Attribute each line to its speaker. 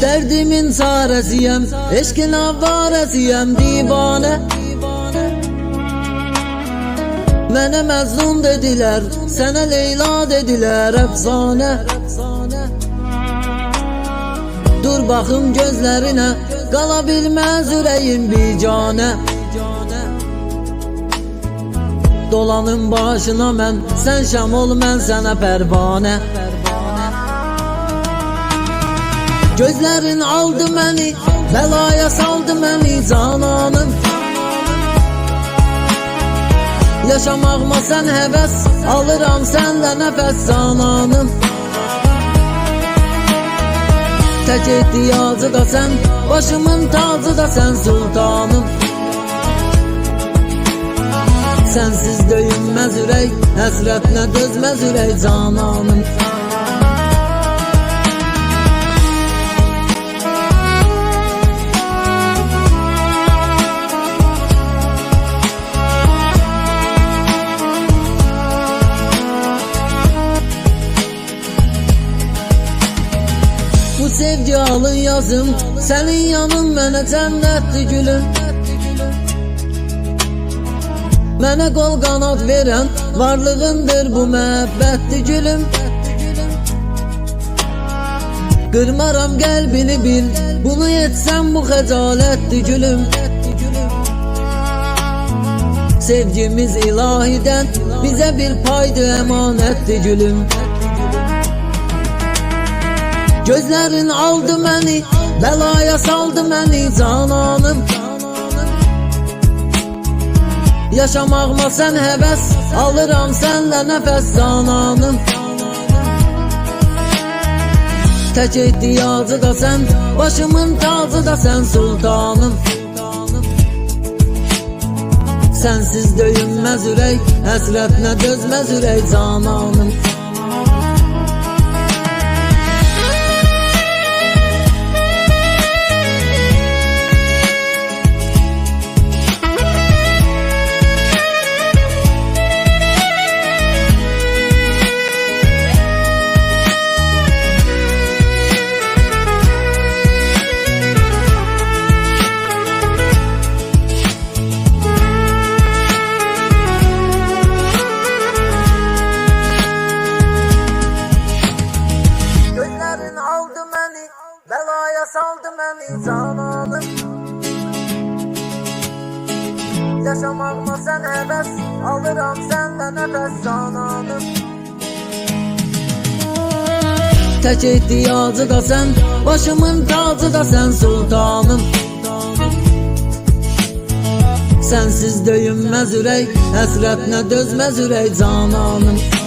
Speaker 1: Derdimin çaresiyem, eşkin avaresiyem divane. Mənə Məcnun dedilər, sənə Leyla dedilər əfsanə. Dur baxım gözlərinə, qala bilməz ürəyim bicanə. Dolanım başına mən, sən şam ol, mən sənə pərvanə. Gözlərin aldı məni, bəlaya saldı məni cananım. Yaşamağıma sən həvəs, alıram sənlə nəfəs cananım. Tək ehtiyacı da sən, başımın tacı da sən sultanım. Sənsiz döyünməz ürək, həsrətinə dözməz ürək cananım. Bu sevgi alın yazım, sənin yanın mənə cənnətdir gülüm. Mənə qol qanad verən varlığındır bu məhəbbətdir gülüm. Qırmaram qəlbini bil, bunu etsəm bu xəcalətdir gülüm. Sevgimiz ilahidən bizə bir paydır, əmanətdir gülüm. Gözlərin aldı məni, bəlaya saldı məni cananım. Yaşamağıma sən həvəs, alıram sənlə nəfəs cananım. Tək ehtiyacı da sən, başımın tacı da sən sultanım. Sənsiz döyünməz ürək, həsrətinə dözməz ürək cananım. Bəlaya saldı məni cananım. Yaşamağıma sən həvəs, alıram sənlə nəfəs cananım. Tək ehtiyacı da sən, başımın tacı da sən sultanım. Sənsiz döyünməz ürək, həsrətinə dözməz ürək cananım.